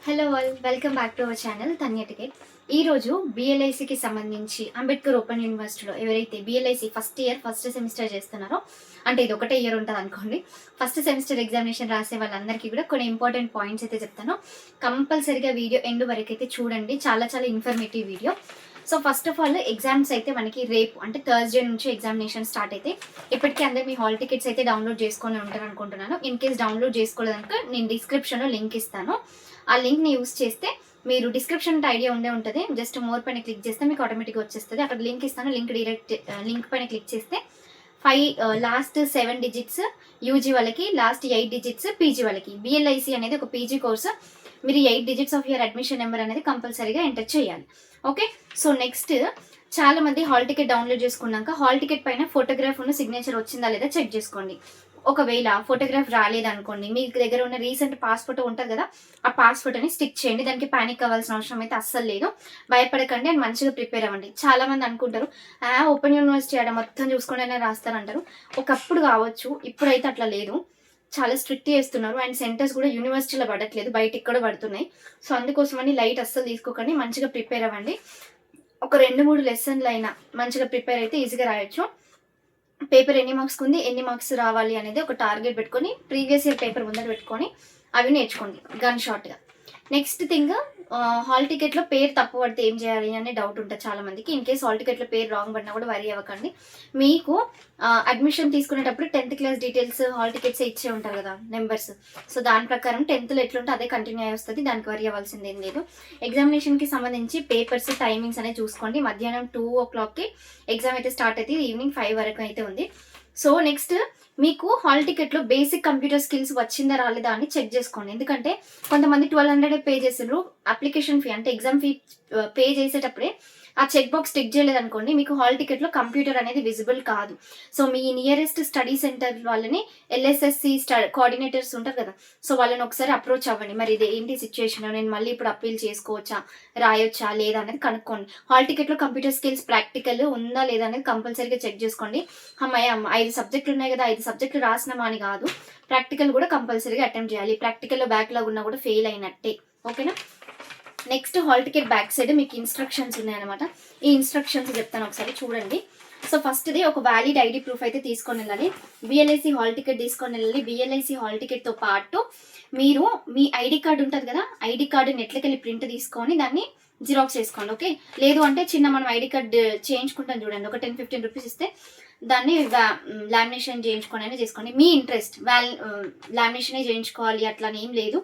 Hello all, welcome back to our channel తన్య ticket. ఈరోజు బిఎల్ఐసికి సంబంధించి అంబేద్కర్ ఓపెన్ యూనివర్సిటీలో ఎవరైతే BLIC first year first semester చేస్తున్నారో, అంటే ఇది ఒకటే ఇయర్ ఉంటుంది అనుకోండి, ఫస్ట్ సెమిస్టర్ ఎగ్జామినేషన్ రాసే వాళ్ళందరికీ కూడా కొన్ని ఇంపార్టెంట్ పాయింట్స్ అయితే చెప్తాను. కంపల్సరీగా వీడియో ఎండ్ వరకు అయితే చూడండి, చాలా చాలా informative video. So first of all exams అయితే మనకి రేపు అంటే థర్స్డే నుంచి ఎగ్జామినేషన్ స్టార్ట్ అయితే ఇప్పటికీ అందరు మీ హాల్ టికెట్స్ అయితే డౌన్లోడ్ చేసుకొని ఉంటారు అనుకుంటున్నాను. ఇన్ కేస్ డౌన్లోడ్ చేసుకోలేదనుక నేను డిస్క్రిప్షన్లో లింక్ ఇస్తాను. ఆ లింక్ని యూస్ చేస్తే మీరు డిస్క్రిప్షన్ ఐడియా ఉండే ఉంటుంది, జస్ట్ మోర్ పైన క్లిక్ చేస్తే మీకు ఆటోమేటిక్గా వచ్చేస్తుంది. అక్కడ లింక్ ఇస్తాను, లింక్ పైన క్లిక్ చేస్తే లాస్ట్ 7 డిజిట్స్ యూజీ వాళ్ళకి, లాస్ట్ 8 డిజిట్స్ పీజీ వాళ్ళకి. బిఎల్ఐసి అనేది ఒక పీజీ కోర్సు. మీరు 8 digits of your admission number అనేది కంపల్సరీగా ఎంటర్ చేయాలి. ఓకే, సో నెక్స్ట్ చాలా మంది హాల్ టికెట్ డౌన్లోడ్ చేసుకున్నాక హాల్ టికెట్ పైన ఫోటోగ్రాఫ్ ఉన్న సిగ్నేచర్ వచ్చిందా లేదా చెక్ చేసుకోండి. ఒకవేళ ఫోటోగ్రాఫ్ రాలేదనుకోండి, మీ దగ్గర ఉన్న రీసెంట్ పాస్పోర్ట్ ఉంటుంది కదా, ఆ పాస్పోర్ట్ని స్టిక్ చేయండి. దానికి పానిక్ అవ్వాల్సిన అవసరం అయితే అస్సలు లేదు. భయపడకండి అండ్ మంచిగా ప్రిపేర్ అవ్వండి. చాలా మంది అనుకుంటారు ఓపెన్ యూనివర్సిటీ ఆడ మొత్తం చూసుకుంటేనే రాస్తారంటారు. ఒకప్పుడు కావచ్చు, ఇప్పుడైతే అట్లా లేదు. చాలా స్ట్రిక్ట్ చేస్తున్నారు అండ్ సెంటర్స్ కూడా యూనివర్సిటీలో పడట్లేదు, బయట ఇక్కడ పడుతున్నాయి. సో అందుకోసమని లైట్ అస్సలు తీసుకోకండి, మంచిగా ప్రిపేర్ అవ్వండి. ఒక 2-3 లెసన్లు అయినా మంచిగా ప్రిపేర్ అయితే ఈజీగా రాయొచ్చు. పేపర్ ఎన్ని మార్క్స్ ఉంది, ఎన్ని మార్క్స్ రావాలి అనేది ఒక టార్గెట్ పెట్టుకొని ప్రీవియస్ ఇయర్ పేపర్ ముందర పెట్టుకొని అవి నేర్చుకోండి గన్ షాట్గా. నెక్స్ట్ థింగ్, హాల్ టికెట్లో పేరు తప్పు పడితే ఏం చేయాలి అనే డౌట్ ఉంటుంది చాలా మందికి. ఇన్ కేస్ హాల్ టికెట్లో పేరు రాంగ్ పడినా కూడా వరీ అవ్వకండి. మీకు అడ్మిషన్ తీసుకునేటప్పుడు 10th class details hall tickets ఇచ్చే ఉంటారు కదా నెంబర్స్. సో దాని ప్రకారం 10th ఎట్లుంటే అదే కంటిన్యూ అయ్యి వస్తుంది, దానికి వరీ అవ్వాల్సింది ఏం లేదు. ఎగ్జామినేషన్కి సంబంధించి పేపర్స్ టైమింగ్స్ అనేది చూసుకోండి. మధ్యాహ్నం 2 o'clockకి ఎగ్జామ్ అయితే స్టార్ట్ అయితే ఈవినింగ్ 5 వరకు అయితే ఉంది. సో నెక్స్ట్ మీకు హాల్ టికెట్లో బేసిక్ కంప్యూటర్ స్కిల్స్ వచ్చిందా రాలేదా అని చెక్ చేసుకోండి. ఎందుకంటే కొంతమంది 1200 పే చేసారు అప్లికేషన్ ఫీ, అంటే ఎగ్జామ్ ఫీ పే చేసేటప్పుడే ఆ చెక్ బాక్స్ టిక్ చేయలేదు అనుకోండి, మీకు హాల్ టికెట్లో కంప్యూటర్ అనేది విజిబుల్ కాదు. సో మీ నియరెస్ట్ స్టడీ సెంటర్ వాళ్ళని ఎల్ఎస్ఎస్సి కోఆర్డినేటర్స్ ఉంటారు కదా, సో వాళ్ళని ఒకసారి అప్రోచ్ అవ్వండి. మరి ఇది ఏంటి సిచ్యువేషన్, నేను మళ్ళీ ఇప్పుడు అప్పీల్ చేసుకోవచ్చా, రాయొచ్చా లేదా అనేది కనుక్కోండి. హాల్ టికెట్లో కంప్యూటర్ స్కిల్స్ ప్రాక్టికల్ ఉందా లేదా అనేది కంపల్సరీగా చెక్ చేసుకోండి. అమ్మాయి 5 సబ్జెక్టులు ఉన్నాయి కదా, 5 సబ్జెక్టులు రాసినామా అని కాదు, ప్రాక్టికల్ కూడా కంపల్సరీగా అటెంప్ట్ చేయాలి. ప్రాక్టికల్లో బ్యాక్లాగ్ ఉన్నా కూడా ఫెయిల్ అయినట్టే. ఓకేనా. Next hall ticket back side మీకు ఇన్స్ట్రక్షన్స్ ఉన్నాయన్నమాట. ఈ ఇన్స్ట్రక్షన్స్ చెప్తాను, ఒకసారి చూడండి. సో ఫస్ట్ది ఒక వ్యాలిడ్ ఐడి ప్రూఫ్ అయితే తీసుకొని వెళ్ళాలి. బిఎల్ఐసి హాల్ టికెట్ తీసుకొని వెళ్ళాలి. బిఎల్ఐసి హాల్ టికెట్తో పాటు మీరు మీ ఐడి కార్డు ఉంటుంది కదా, ఐడి కార్డు నెట్లకెళ్ళి ప్రింట్ తీసుకొని దాన్ని జిరాక్స్ చేసుకోండి. ఓకే, లేదు అంటే చిన్న మనం ఐడి కార్డు చేయించుకుంటాం చూడండి, ఒక 10-15 రూపీస్ ఇస్తే దాన్ని లామినేషన్ చేయించుకొని అయినా చేసుకోండి. మీ ఇంట్రెస్ట్, లామినేషనే చేయించుకోవాలి అట్లా ఏం లేదు,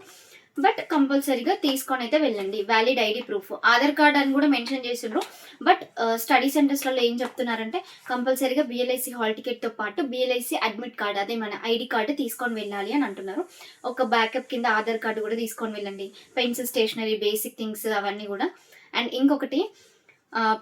బట్ కంపల్సరీగా తీసుకొని అయితే వెళ్ళండి. Valid ID proof, Aadhaar card అని కూడా మెన్షన్ చేసిండ్రు. బట్ స్టడీ సెంటర్స్లలో ఏం చెప్తున్నారంటే కంపల్సరీగా బిఎల్ఐసి హాల్ టికెట్తో పాటు బిఎల్ఐసి అడ్మిట్ కార్డ్, అదే మన ఐడి కార్డు తీసుకొని వెళ్ళాలి అని అంటున్నారు. ఒక బ్యాకప్ కింద ఆధార్ కార్డు కూడా తీసుకొని వెళ్ళండి, పెన్సిల్, స్టేషనరీ, బేసిక్ థింగ్స్ అవన్నీ కూడా. అండ్ ఇంకొకటి,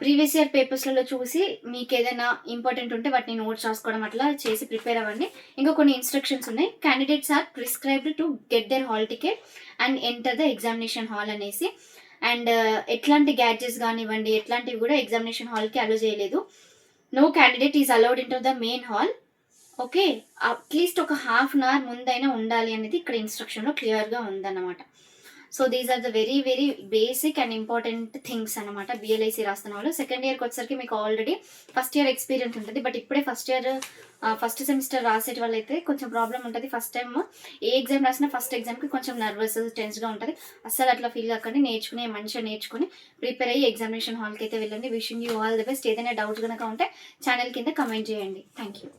ప్రీవియస్ ఇయర్ పేపర్స్లలో చూసి మీకు ఏదైనా ఇంపార్టెంట్ ఉంటే వాటిని నోట్స్ రాసుకోవడం అట్లా చేసి ప్రిపేర్ అవ్వండి. ఇంకా కొన్ని ఇన్స్ట్రక్షన్స్ ఉన్నాయి. Candidates are prescribed to get their hall ticket and enter the examination hall అనేసి. అండ్ ఎట్లాంటి గ్యాడ్జెట్స్ కానివ్వండి ఎట్లాంటివి కూడా ఎగ్జామినేషన్ హాల్కి అలో చేయలేదు. No candidate is allowed in to the main hall. Okay, at least ఒక ½ an hour ముందైనా ఉండాలి అనేది ఇక్కడ ఇన్స్ట్రక్షన్లో క్లియర్గా ఉందన్నమాట. So these are the very very basic and important things అనమాట. బిఎల్ఐసి రాస్తున్న వాళ్ళు సెకండ్ ఇయర్కి వచ్చేసరికి మీకు ఆల్రెడీ ఫస్ట్ ఇయర్ ఎక్స్పీరియన్స్ ఉంటుంది, బట్ ఇప్పుడే ఫస్ట్ సెమిస్టర్ రాసేటి వాళ్ళైతే కొంచెం ప్రాబ్లం ఉంటుంది. ఫస్ట్ టైం ఏ ఎగ్జామ్ రాసినా ఫస్ట్ ఎగ్జామ్కి కొంచెం నర్వస్ టెన్స్గా ఉంటుంది. అస్సలు అట్లా ఫీల్ కాకండి, మంచిగా నేర్చుకుని ప్రిపేర్ అయ్యి ఎగ్జామినేషన్ హాల్కి అయితే వెళ్ళండి. Wishing you all the best. ఏదైనా డౌట్స్ కనుక ఉంటే ఛానల్ కింద కమెంట్ చేయండి. Thank you.